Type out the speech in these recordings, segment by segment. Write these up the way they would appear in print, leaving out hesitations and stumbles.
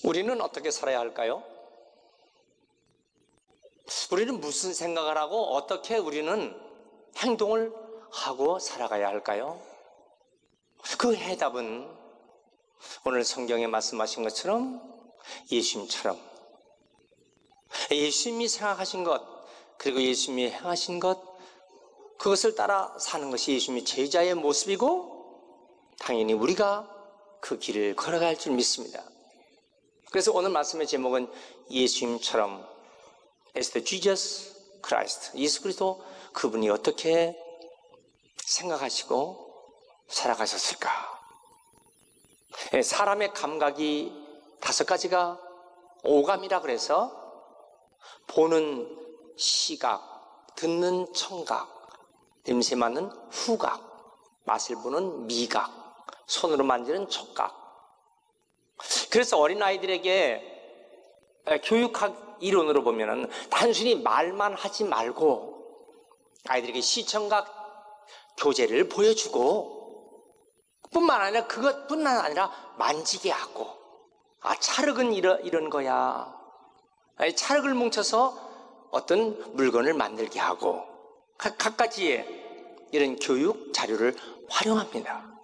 우리는 어떻게 살아야 할까요? 우리는 무슨 생각을 하고 어떻게 우리는 행동을 하고 살아가야 할까요? 그 해답은 오늘 성경에 말씀하신 것처럼 예수님처럼 예수님이 생각하신 것, 그리고 예수님이 행하신 것, 그것을 따라 사는 것이 예수님의 제자의 모습이고, 당연히 우리가 그 길을 걸어갈 줄 믿습니다. 그래서 오늘 말씀의 제목은 예수님처럼, as the Jesus Christ, 예수 그리스도, 그분이 어떻게 생각하시고 살아가셨을까? 사람의 감각이 5가지가 오감이라 그래서 보는 시각, 듣는 청각, 냄새 맡는 후각, 맛을 보는 미각, 손으로 만지는 촉각. 그래서 어린아이들에게 교육학 이론으로 보면은 단순히 말만 하지 말고 아이들에게 시청각 교재를 보여주고, 뿐만 아니라 그것뿐만 아니라 만지게 하고, 찰흙은 이런 거야. 찰흙을 뭉쳐서 어떤 물건을 만들게 하고, 각가지의 이런 교육 자료를 활용합니다.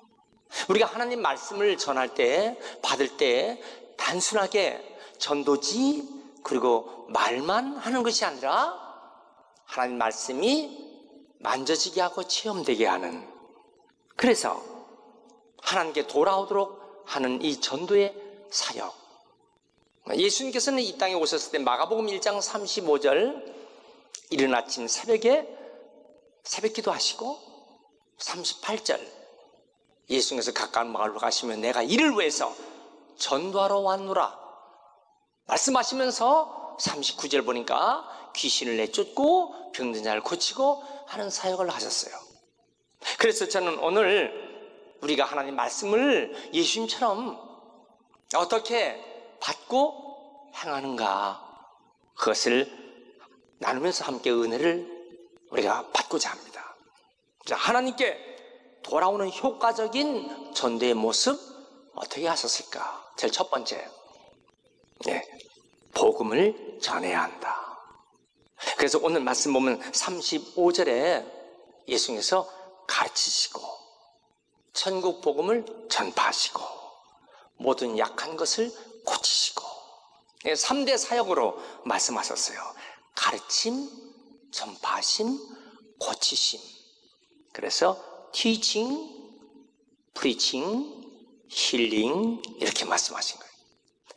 우리가 하나님 말씀을 전할 때, 받을 때 단순하게 전도지 그리고 말만 하는 것이 아니라 하나님 말씀이 만져지게 하고 체험되게 하는, 그래서 하나님께 돌아오도록 하는 이 전도의 사역. 예수님께서는 이 땅에 오셨을 때 마가복음 1장 35절 이른 아침 새벽에 새벽기도 하시고, 38절 예수님께서 가까운 마을로 가시면 내가 이를 위해서 전도하러 왔노라 말씀하시면서 39절 보니까 귀신을 내쫓고 병든 자를 고치고 하는 사역을 하셨어요. 그래서 저는 오늘 우리가 하나님 말씀을 예수님처럼 어떻게 받고 행하는가, 그것을 나누면서 함께 은혜를 우리가 받고자 합니다. 자, 하나님께 돌아오는 효과적인 전도의 모습 어떻게 하셨을까? 제일 첫 번째, 복음을 전해야 한다. 그래서 오늘 말씀 보면 35절에 예수님께서 가르치시고 천국 복음을 전파하시고 모든 약한 것을 고치시고 3대 사역으로 말씀하셨어요. 가르침, 전파하심, 고치심. 그래서 teaching, preaching, healing 이렇게 말씀하신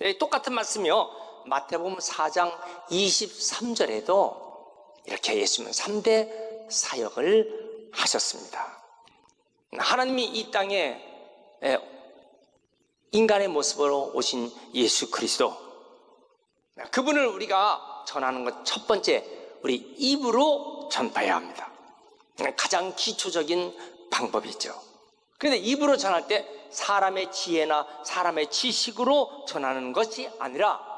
거예요. 똑같은 말씀이요. 마태복음 4장 23절에도 이렇게 예수님은 3대 사역을 하셨습니다. 하나님이 이 땅에 인간의 모습으로 오신 예수 그리스도, 그분을 우리가 전하는 것 첫 번째, 우리 입으로 전파해야 합니다. 가장 기초적인 방법이죠. 그런데 입으로 전할 때 사람의 지혜나 사람의 지식으로 전하는 것이 아니라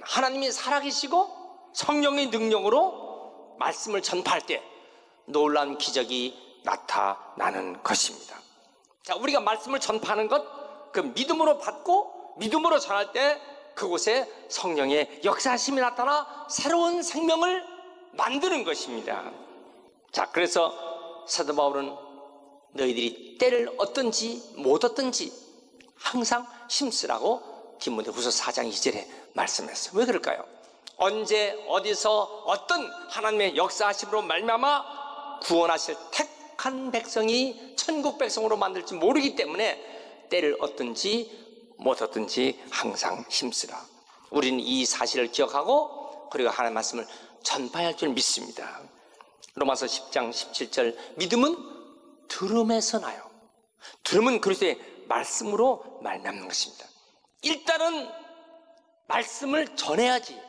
하나님이 살아계시고 성령의 능력으로 말씀을 전파할 때 놀라운 기적이 나타나는 것입니다. 자, 우리가 말씀을 전파하는 것, 그 믿음으로 받고 믿음으로 전할 때 그곳에 성령의 역사하심이 나타나 새로운 생명을 만드는 것입니다. 자, 그래서 사도 바울은 너희들이 때를 얻든지 못 얻든지 항상 힘쓰라고 디모데후서 4장 2절에 말씀했어요. 왜 그럴까요? 언제 어디서 어떤 하나님의 역사하심으로 말미암아 구원하실 택한 백성이 천국 백성으로 만들지 모르기 때문에 때를 얻든지 못 얻든지 항상 힘쓰라. 우리는 이 사실을 기억하고 그리고 하나님의 말씀을 전파해야 할 줄 믿습니다. 로마서 10장 17절 믿음은 들음에서 나요. 들음은 그리스도의 말씀으로 말미암는 것입니다. 일단은 말씀을 전해야지.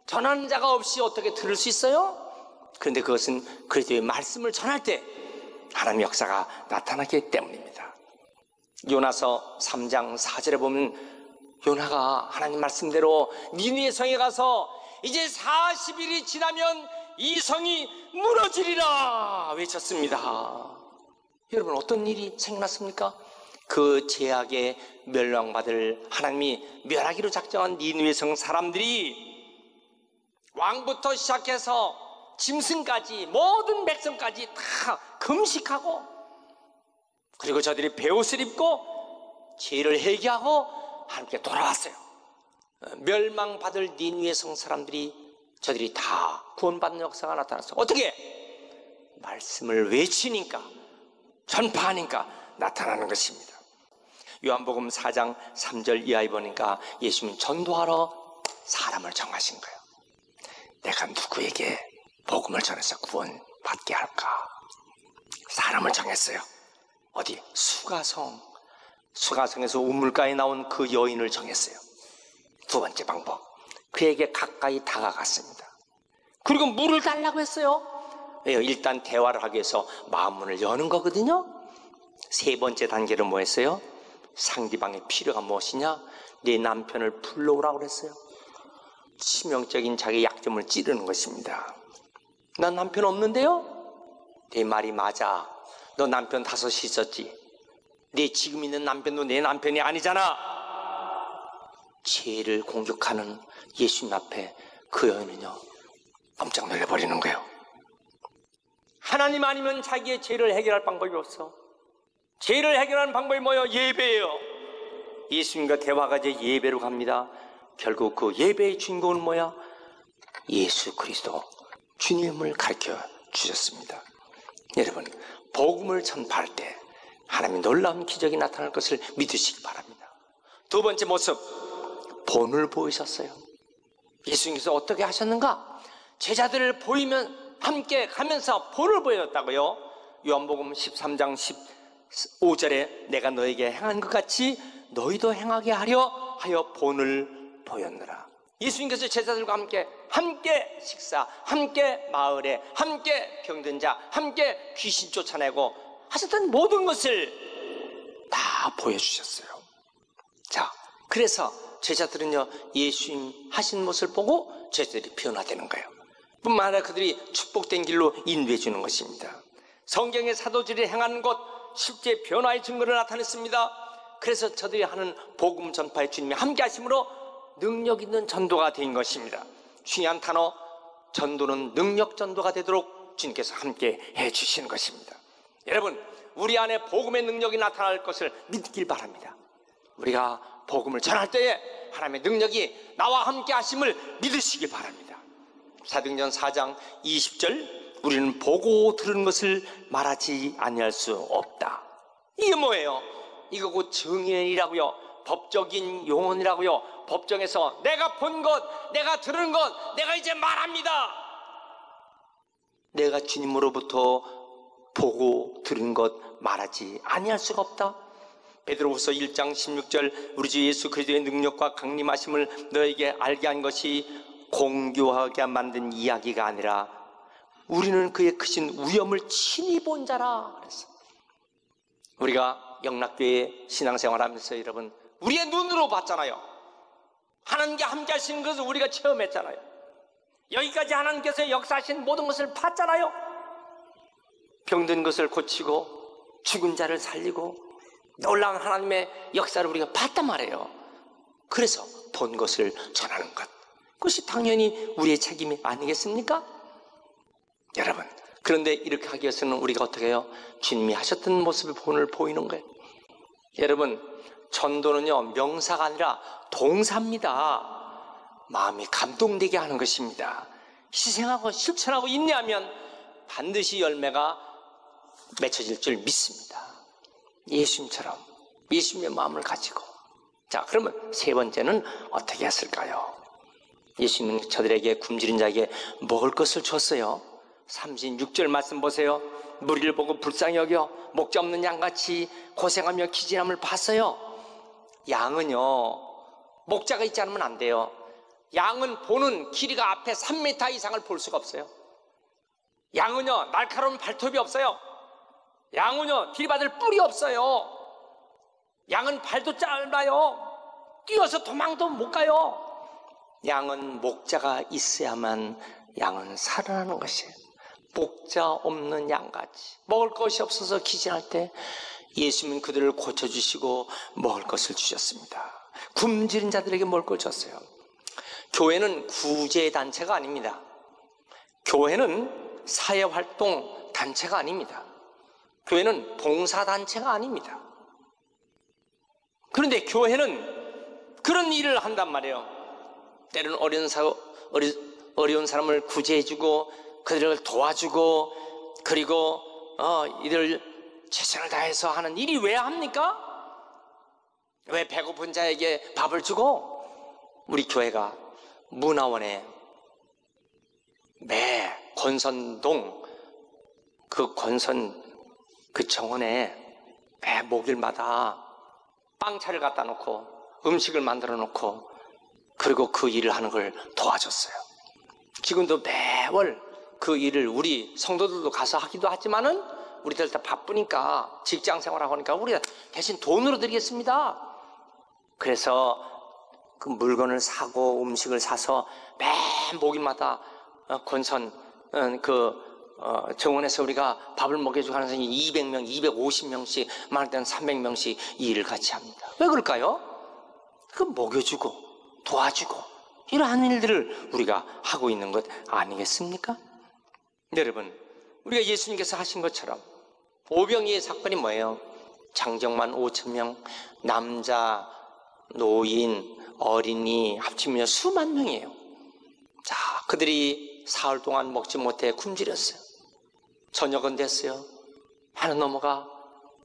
전하는 자가 없이 어떻게 들을 수 있어요? 그런데 그것은 그리스도의 말씀을 전할 때 하나님의 역사가 나타나기 때문입니다. 요나서 3장 4절에 보면 요나가 하나님 말씀대로 니느웨 성에 가서 이제 40일이 지나면 이 성이 무너지리라 외쳤습니다. 여러분, 어떤 일이 생각났습니까? 그 죄악에 멸망받을 하나님이 멸하기로 작정한 니느웨 성 사람들이 왕부터 시작해서 짐승까지 모든 백성까지 다 금식하고, 그리고 저들이 베옷을 입고 죄를 회개하고 하나님께 돌아왔어요. 멸망받을 니느웨 성 사람들이, 저들이 다 구원받는 역사가 나타났어요. 어떻게? 말씀을 외치니까, 전파하니까 나타나는 것입니다. 요한복음 4장 3절 이하에 보니까 예수님은 전도하러 사람을 정하신 거예요. 내가 누구에게 복음을 전해서 구원받게 할까? 사람을 정했어요. 어디? 수가성에서 우물가에 나온 그 여인을 정했어요. 두 번째 방법, 그에게 가까이 다가갔습니다. 그리고 물을 달라고 했어요. 왜요? 일단 대화를 하기 위해서 마음문을 여는 거거든요. 세 번째 단계는 뭐였어요? 상대방의 필요가 무엇이냐? 네 남편을 불러오라고 그랬어요. 치명적인 자기 약점을 찌르는 것입니다. 난 남편 없는데요? 내 말이 맞아. 너 남편 5이 있었지. 네 지금 있는 남편도 내 남편이 아니잖아. 죄를 공격하는 예수님 앞에 그 여인은요, 깜짝 놀라버리는 거예요. 하나님 아니면 자기의 죄를 해결할 방법이 없어. 죄를 해결하는 방법이 뭐예요? 예배예요. 예수님과 대화가 이제 예배로 갑니다. 결국 그 예배의 주인공은 뭐야? 예수 그리스도 주님을 가르쳐 주셨습니다. 여러분, 복음을 전파할 때 하나님의 놀라운 기적이 나타날 것을 믿으시기 바랍니다. 두 번째 모습, 본을 보이셨어요. 예수님께서 어떻게 하셨는가? 제자들을 보이면 함께 가면서 본을 보였다고요. 요한복음 13장 15절에 내가 너에게 행한 것 같이 너희도 행하게 하여 본을 보였느라. 예수님께서 제자들과 함께 식사, 함께 마을에, 함께 병든 자, 함께 귀신 쫓아내고 하셨던 모든 것을 다 보여주셨어요. 자, 그래서 제자들은요, 예수님 하신 모습을 보고 제자들이 변화되는 거예요. 뿐만 아니라 그들이 축복된 길로 인도해 주는 것입니다. 성경의 사도들이 행하는 것, 실제 변화의 증거를 나타냈습니다. 그래서 저들이 하는 복음 전파에 주님이 함께 하심으로 능력 있는 전도가 된 것입니다. 중요한 단어, 전도는 능력 전도가 되도록 주님께서 함께 해 주시는 것입니다. 여러분, 우리 안에 복음의 능력이 나타날 것을 믿길 바랍니다. 우리가 복음을 전할 때에 하나님의 능력이 나와 함께 하심을 믿으시기 바랍니다. 사도행전 4장 20절, 우리는 보고 들은 것을 말하지 아니할 수 없다. 이게 뭐예요? 이거 곧 증인이라고요. 법적인 용언이라고요. 법정에서 내가 본 것, 내가 들은 것, 내가 이제 말합니다. 내가 주님으로부터 보고 들은 것 말하지 아니할 수가 없다. 베드로후서 1장 16절, 우리 주 예수 그리스도의 능력과 강림하심을 너에게 알게 한 것이 공교하게 만든 이야기가 아니라 우리는 그의 크신 위엄을 친히 본 자라 그랬어. 우리가 영락교회 신앙생활하면서 여러분, 우리의 눈으로 봤잖아요. 하나님께 함께 하시는 것을 우리가 체험했잖아요. 여기까지 하나님께서 역사하신 모든 것을 봤잖아요. 병든 것을 고치고 죽은 자를 살리고 놀라운 하나님의 역사를 우리가 봤단 말이에요. 그래서 본 것을 전하는 것, 그것이 당연히 우리의 책임이 아니겠습니까? 여러분, 그런데 이렇게 하기 위해서는 우리가 어떻게 해요? 주님이 하셨던 모습을 보이는 거예요. 여러분, 전도는요, 명사가 아니라 동사입니다. 마음이 감동되게 하는 것입니다. 희생하고 실천하고 인내하면 반드시 열매가 맺혀질 줄 믿습니다. 예수님처럼 예수님의 마음을 가지고. 자, 그러면 세 번째는 어떻게 했을까요? 예수님은 저들에게 굶주린 자에게 먹을 것을 줬어요. 36절 말씀 보세요. 무리를 보고 불쌍히 여겨 목자 없는 양같이 고생하며 기진함을 봤어요. 양은요, 목자가 있지 않으면 안 돼요. 양은 보는 길이가 앞에 3m 이상을 볼 수가 없어요. 양은요, 날카로운 발톱이 없어요. 양은요, 들이받을 뿔이 없어요. 양은 발도 짧아요. 뛰어서 도망도 못 가요. 양은 목자가 있어야만 양은 살아나는 것이에요. 목자 없는 양같이 먹을 것이 없어서 기진할 때 예수님은 그들을 고쳐주시고 먹을 것을 주셨습니다. 굶주린 자들에게 먹을 걸 줬어요. 교회는 구제단체가 아닙니다. 교회는 사회활동 단체가 아닙니다. 교회는 봉사단체가 아닙니다. 그런데 교회는 그런 일을 한단 말이에요. 때로는 어려운 사람을 구제해주고 그들을 도와주고, 그리고 이들 최선을 다해서 하는 일이 왜 합니까? 왜 배고픈 자에게 밥을 주고? 우리 교회가 문화원에 매 권선동 그 정원에 매 목요일마다 빵차를 갖다 놓고 음식을 만들어 놓고, 그리고 그 일을 하는 걸 도와줬어요. 지금도 매월 그 일을 우리 성도들도 가서 하기도 하지만은 우리들 다 바쁘니까 직장 생활하고 하니까 우리가 대신 돈으로 드리겠습니다. 그래서 그 물건을 사고 음식을 사서 매 목요일마다 권선 정원에서 우리가 밥을 먹여주고 하는 사람이 200명, 250명씩, 많을 때는 300명씩 이 일을 같이 합니다. 왜 그럴까요? 그 먹여주고 도와주고 이러한 일들을 우리가 하고 있는 것 아니겠습니까? 여러분, 우리가 예수님께서 하신 것처럼 오병이의 사건이 뭐예요? 장정만 5,000명, 남자, 노인, 어린이 합치면 수만 명이에요. 자, 그들이 사흘 동안 먹지 못해 굶주렸어요. 저녁은 됐어요. 해는 넘어가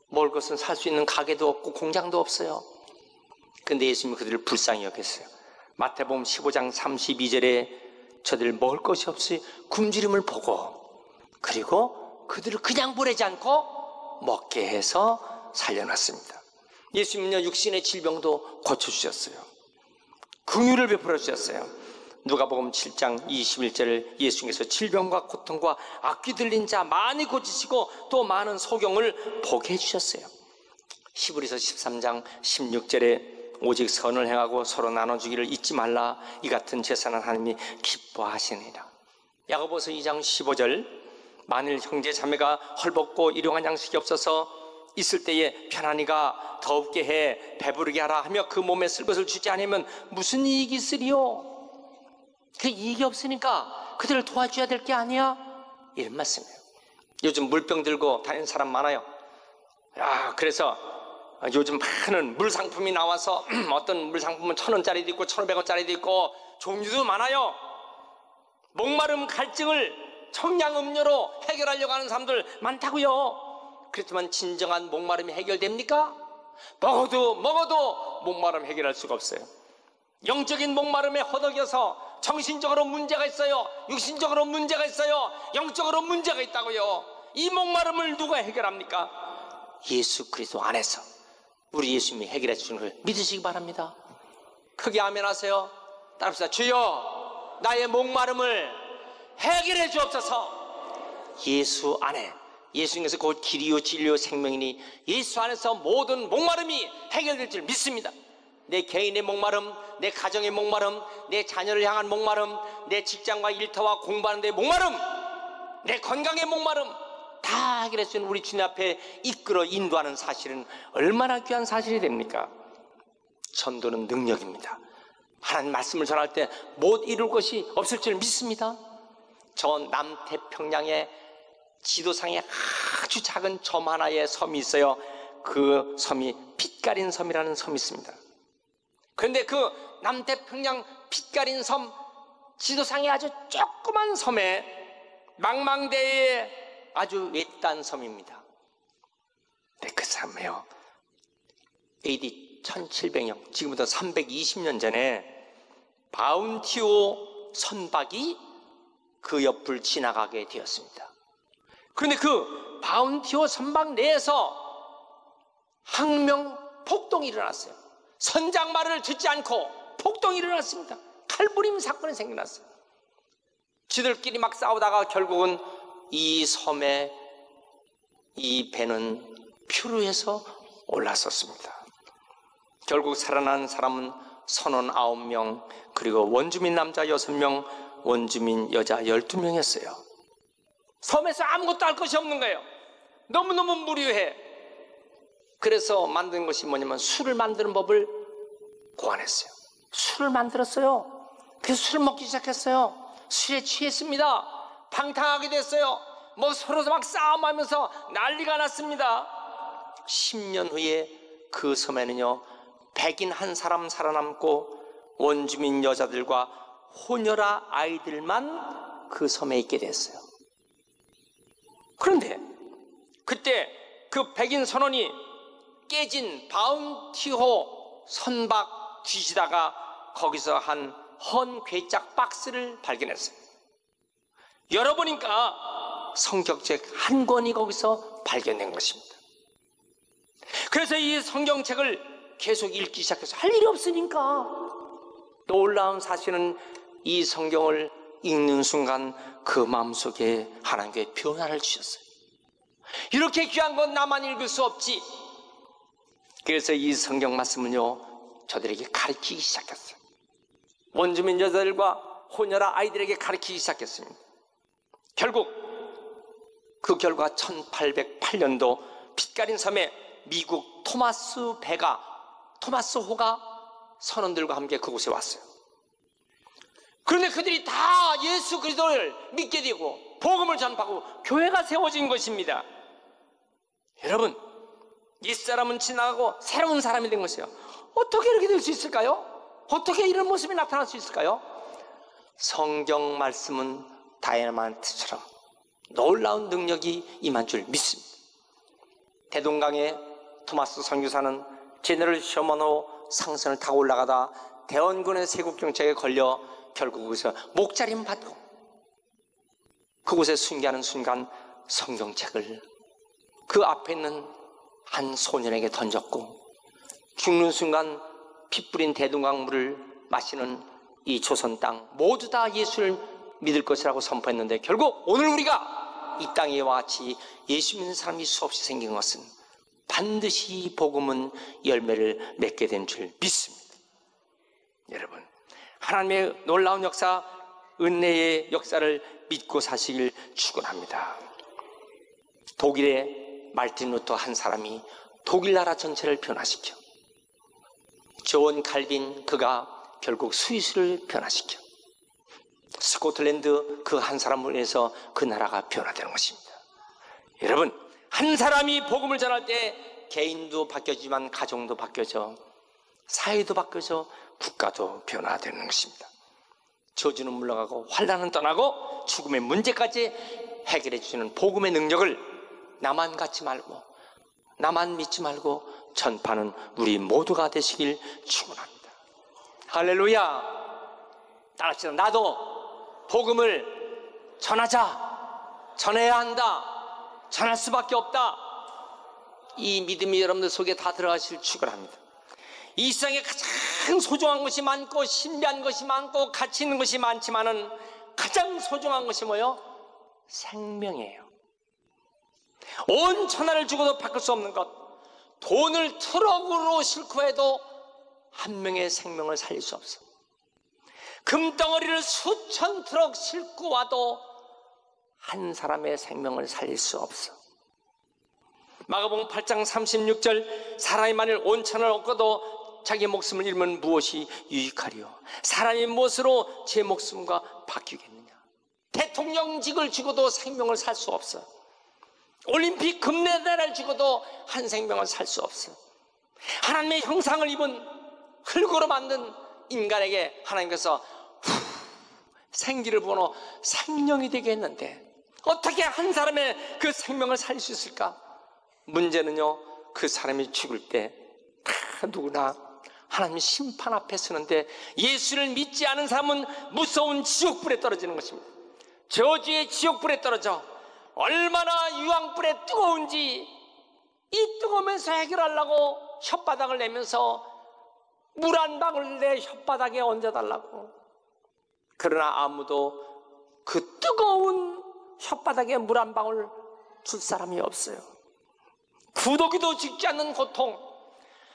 먹을 것은 살 수 있는 가게도 없고 공장도 없어요. 근데 예수님이 그들을 불쌍히 여겼어요. 마태복음 15장 32절에 저들 먹을 것이 없이 굶주림을 보고, 그리고 그들을 그냥 보내지 않고 먹게 해서 살려놨습니다. 예수님은요, 육신의 질병도 고쳐주셨어요. 긍휼을 베풀어 주셨어요. 누가복음 7장 21절을 예수님께서 질병과 고통과 악귀 들린 자 많이 고치시고 또 많은 소경을 보게 해주셨어요. 히브리서 13장 16절에 오직 선을 행하고 서로 나눠주기를 잊지 말라. 이 같은 제사는 하나님이 기뻐하시니라. 야고보서 2장 15절 만일 형제 자매가 헐벗고 일용할 양식이 없어서 있을 때에 편안히가 더웁게 해 배부르게 하라 하며 그 몸에 쓸 것을 주지 않으면 무슨 이익이 있으리요? 그 이익이 없으니까 그들을 도와줘야 될 게 아니야? 이런 말씀이에요. 요즘 물병 들고 다니는 사람 많아요. 그래서 요즘 많은 물상품이 나와서 어떤 물상품은 1,000원짜리도 있고 1,500원짜리도 있고 종류도 많아요. 목마름 갈증을 청량음료로 해결하려고 하는 사람들 많다고요. 그렇지만 진정한 목마름이 해결됩니까? 먹어도 목마름 해결할 수가 없어요. 영적인 목마름에 허덕여서 정신적으로 문제가 있어요. 육신적으로 문제가 있어요. 영적으로 문제가 있다고요. 이 목마름을 누가 해결합니까? 예수 그리스도 안에서 우리 예수님이 해결해 주시는 걸 믿으시기 바랍니다. 크게 아멘 하세요. 따라합시다. 주여, 나의 목마름을 해결해 주옵소서. 예수 안에, 예수님께서 곧 길이요 진리요 생명이니 예수 안에서 모든 목마름이 해결될 줄 믿습니다. 내 개인의 목마름, 내 가정의 목마름, 내 자녀를 향한 목마름, 내 직장과 일터와 공부하는 데 목마름, 내 건강의 목마름 다 해결해 주는 우리 주님 앞에 이끌어 인도하는 사실은 얼마나 귀한 사실이 됩니까? 전도는 능력입니다. 하나님 말씀을 전할 때 못 이룰 것이 없을 줄 믿습니다. 저 남태평양의 지도상에 아주 작은 섬 하나의 섬이 있어요. 그 섬이 빛가린 섬이라는 섬이 있습니다. 그런데 그 남태평양 빛가린 섬 지도상의 아주 조그만 섬에 망망대해의 아주 외딴 섬입니다. 근데 그 섬에요, AD 1700년, 지금부터 320년 전에 바운티오 선박이 그 옆을 지나가게 되었습니다. 그런데 그 바운티오 선박 내에서 항명 폭동이 일어났어요. 선장 말을 듣지 않고 폭동이 일어났습니다. 칼부림 사건이 생겨났어요. 지들끼리 막 싸우다가 결국은 이 섬에 이 배는 표류해서 올랐었습니다. 결국 살아난 사람은 선원 9명, 그리고 원주민 남자 6명, 원주민 여자 12명이었어요. 섬에서 아무것도 할 것이 없는 거예요. 너무너무 무료해. 그래서 만든 것이 뭐냐면 술을 만드는 법을 고안했어요. 술을 만들었어요. 그래서 술을 먹기 시작했어요. 술에 취했습니다. 방탕하게 됐어요. 뭐 서로 막 싸움하면서 난리가 났습니다. 10년 후에 그 섬에는요, 백인 한 사람 살아남고 원주민 여자들과 호녀라 아이들만 그 섬에 있게 됐어요. 그런데 그때 그 백인 선원이 깨진 바운티호 선박 뒤지다가 거기서 한 헌 괴짝 박스를 발견했어요. 열어보니까 성경책 한 권이 거기서 발견된 것입니다. 그래서 이 성경책을 계속 읽기 시작해서 할 일이 없으니까 놀라운 사실은 이 성경을 읽는 순간 그 마음속에 하나님께 변화를 주셨어요. 이렇게 귀한 건 나만 읽을 수 없지. 그래서 이 성경 말씀은요, 저들에게 가르치기 시작했어요. 원주민 여자들과 호녀라 아이들에게 가르치기 시작했습니다. 결국 그 결과 1808년도 빛가린 섬에 미국 토마스 호가 선원들과 함께 그곳에 왔어요. 그런데 그들이 다 예수 그리스도를 믿게 되고 복음을 전파하고 교회가 세워진 것입니다. 여러분, 옛사람은 지나가고 새로운 사람이 된 것이에요. 어떻게 이렇게 될 수 있을까요? 어떻게 이런 모습이 나타날 수 있을까요? 성경 말씀은 다이너마이트처럼 놀라운 능력이 임한 줄 믿습니다. 대동강에 토마스 선교사는 제네럴 셔먼호 상선을 타고 올라가다 대원군의 세국정책에 걸려 결국 거기서 목자림 받고 그곳에 순교하는 순간 성경책을 그 앞에 있는 한 소년에게 던졌고 죽는 순간 피 뿌린 대동강물을 마시는 이 조선 땅 모두 다 예수를 믿을 것이라고 선포했는데 결국 오늘 우리가 이 땅에 와 같이 예수 믿는 사람이 수없이 생긴 것은 반드시 복음은 열매를 맺게 된 줄 믿습니다. 여러분, 하나님의 놀라운 역사, 은혜의 역사를 믿고 사시길 축원합니다. 독일의 말틴 루터 한 사람이 독일 나라 전체를 변화시켜, 존 칼빈 그가 결국 스위스를 변화시켜, 스코틀랜드 그 한 사람을 위해서 그 나라가 변화되는 것입니다. 여러분, 한 사람이 복음을 전할 때 개인도 바뀌어지만 가정도 바뀌어져, 사회도 바뀌어져, 국가도 변화되는 것입니다. 저주는 물러가고 환난은 떠나고 죽음의 문제까지 해결해 주시는 복음의 능력을 나만 갖지 말고 나만 믿지 말고 전파는 우리 모두가 되시길 축원합니다. 할렐루야. 따라합시다. 나도 복음을 전해야 한다. 전할 수밖에 없다. 이 믿음이 여러분들 속에 다 들어가실 축원합니다. 이 세상에 가장 소중한 것이 많고 신비한 것이 많고 가치 있는 것이 많지만은 가장 소중한 것이 뭐예요? 생명이에요. 온 천하를 주고도 바꿀 수 없는 것, 돈을 트럭으로 싣고 해도 한 명의 생명을 살릴 수 없어. 금덩어리를 수천 트럭 싣고 와도 한 사람의 생명을 살릴 수 없어. 마가복음 8장 36절, 사람이 만일 온 천을 얻고도 자기 목숨을 잃으면 무엇이 유익하리요? 사람이 무엇으로 제 목숨과 바뀌겠느냐? 대통령직을 주고도 생명을 살 수 없어. 올림픽 금메달을 주고도 한 생명을 살 수 없어. 하나님의 형상을 입은 흙으로 만든 인간에게 하나님께서 생기를 부어 생명이 되게 했는데 어떻게 한 사람의 그 생명을 살릴 수 있을까? 문제는요, 그 사람이 죽을 때 다 누구나 하나님 심판 앞에 서는데 예수를 믿지 않은 사람은 무서운 지옥불에 떨어지는 것입니다. 저주의 지옥불에 떨어져 얼마나 유황불에 뜨거운지 이 뜨거우면서 해결하려고 혓바닥을 내면서 물 한 방울 내 혓바닥에 얹어달라고. 그러나 아무도 그 뜨거운 혓바닥에 물 한 방울 줄 사람이 없어요. 구더기도 죽지 않는 고통,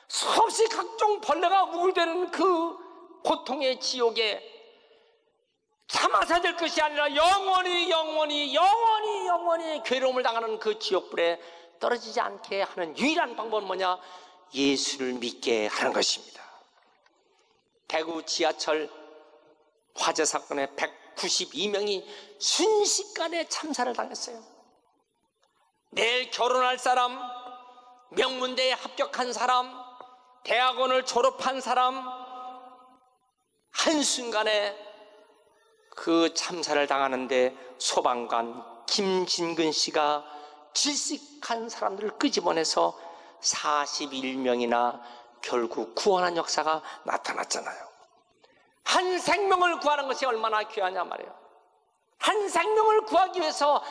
수없이 각종 벌레가 우글대는 그 고통의 지옥에 참아야 될 것이 아니라 영원히 괴로움을 당하는 그 지옥불에 떨어지지 않게 하는 유일한 방법은 뭐냐? 예수를 믿게 하는 것입니다. 대구 지하철 화재 사건에 192명이 순식간에 참사를 당했어요. 내일 결혼할 사람, 명문대에 합격한 사람, 대학원을 졸업한 사람, 한순간에 그 참사를 당하는데 소방관 김진근 씨가 질식한 사람들을 끄집어내서 41명이나 결국 구원한 역사가 나타났잖아요. 한 생명을 구하는 것이 얼마나 귀하냐 말이에요. 한 생명을 구하기 위해서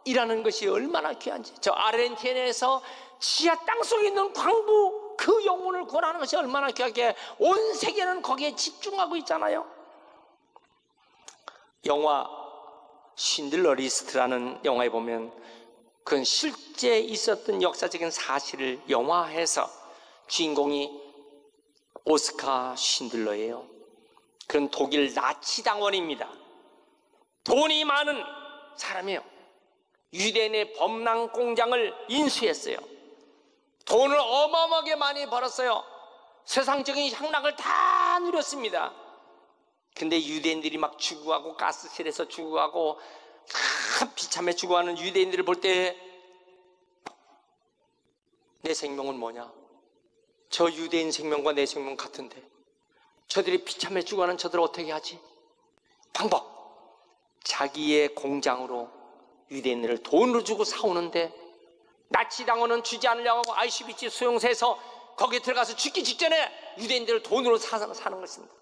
일하는 것이 얼마나 귀한지. 저 아르헨티나에서 지하 땅속에 있는 광부 그 영혼을 구원하는 것이 얼마나 귀하게 온 세계는 거기에 집중하고 있잖아요. 영화 신들러 리스트라는 영화에 보면 그건 실제 있었던 역사적인 사실을 영화해서 주인공이 오스카 신들러예요. 그런 독일 나치 당원입니다. 돈이 많은 사람이에요. 유대인의 범랑 공장을 인수했어요. 돈을 어마어마하게 많이 벌었어요. 세상적인 향락을 다 누렸습니다. 근데 유대인들이 막 죽어가고 가스실에서 죽어가고 비참해 죽어가는 유대인들을 볼 때 내 생명은 뭐냐? 저 유대인 생명과 내 생명 같은데 저들이 비참해 죽어가는 저들을 어떻게 하지? 방법, 자기의 공장으로 유대인들을 돈으로 주고 사오는데 나치 당원은 주지 않으려고 아이슈비츠 수용소에서 거기에 들어가서 죽기 직전에 유대인들을 돈으로 사는 것입니다.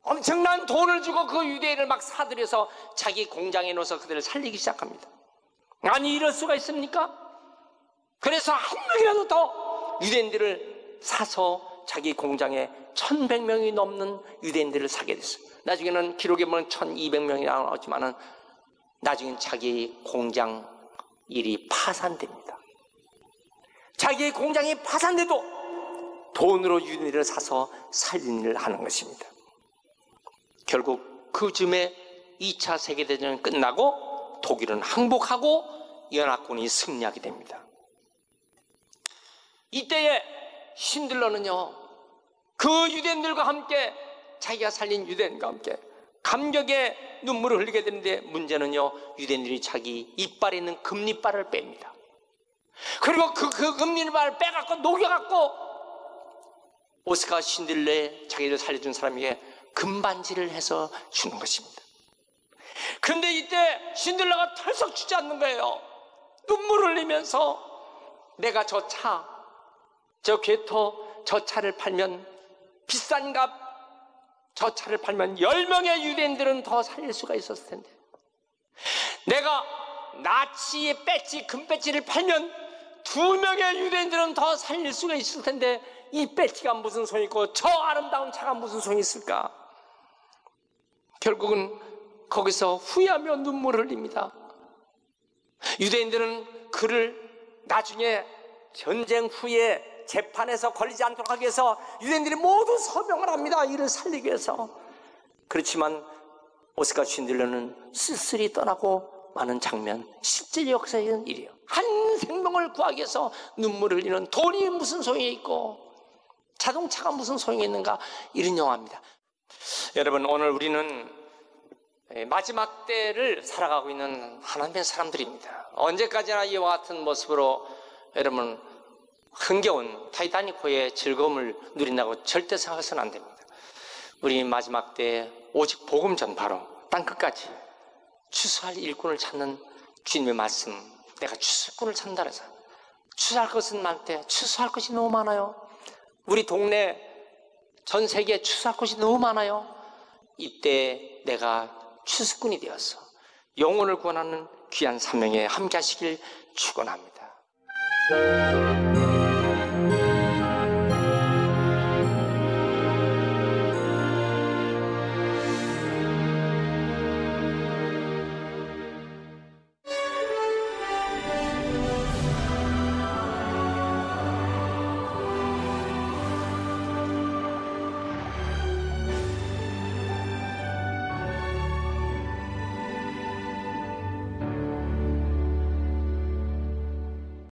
엄청난 돈을 주고 그 유대인을 막 사들여서 자기 공장에 넣어서 그들을 살리기 시작합니다. 아니 이럴 수가 있습니까? 그래서 한 명이라도 더 유대인들을 사서 자기 공장에 1100명이 넘는 유대인들을 사게 됐어요. 나중에는 기록에 보면 1200명이 나오지만은 나중엔 자기 공장 일이 파산됩니다. 자기 공장이 파산돼도 돈으로 유대인들을 사서 살리는 일을 하는 것입니다. 결국 그 즈음에 2차 세계대전이 끝나고 독일은 항복하고 연합군이 승리하게 됩니다. 이때에 신들러는요, 그 유대인들과 함께, 자기가 살린 유대인과 함께 감격의 눈물을 흘리게 되는데, 문제는요, 유대인들이 자기 이빨에 있는 금리빨을 뺍니다. 그리고 그 금리빨을 빼갖고 녹여갖고 오스카 신들러에 자기를 살려준 사람에게 금반지를 해서 주는 것입니다. 그런데 이때 신들러가 털썩 주저앉는 거예요. 눈물을 흘리면서 내가 저 차, 저 괴토, 저 차를 팔면 비싼 값, 저 차를 팔면 10명의 유대인들은 더 살릴 수가 있었을 텐데, 내가 나치의 배지, 금배지를 팔면 2명의 유대인들은 더 살릴 수가 있을 텐데 이 배지가 무슨 소용이 있고 저 아름다운 차가 무슨 소용이 있을까? 결국은 거기서 후회하며 눈물을 흘립니다. 유대인들은 그를 나중에 전쟁 후에 재판에서 걸리지 않도록 하기 위해서 유대인들이 모두 서명을 합니다. 이를 살리기 위해서. 그렇지만 오스카 신들러는 쓸쓸히 떠나고 마는 장면, 실제 역사적인 일이에요. 한 생명을 구하기 위해서 눈물을 흘리는, 돈이 무슨 소용이 있고 자동차가 무슨 소용이 있는가, 이런 영화입니다. 여러분, 오늘 우리는 마지막 때를 살아가고 있는 하나님의 사람들입니다. 언제까지나 이와 같은 모습으로 여러분 흥겨운 타이타닉호의 즐거움을 누린다고 절대 생각해서는 안 됩니다. 우리 마지막 때 오직 복음 전파로 땅끝까지 추수할 일꾼을 찾는 주님의 말씀, 내가 추수꾼을 찾는다 그래서 추수할 것은 많대. 추수할 것이 너무 많아요. 우리 동네, 전 세계에 추수할 것이 너무 많아요. 이때 내가 추수꾼이 되어서 영혼을 구원하는 귀한 사명에 함께 하시길 축원합니다.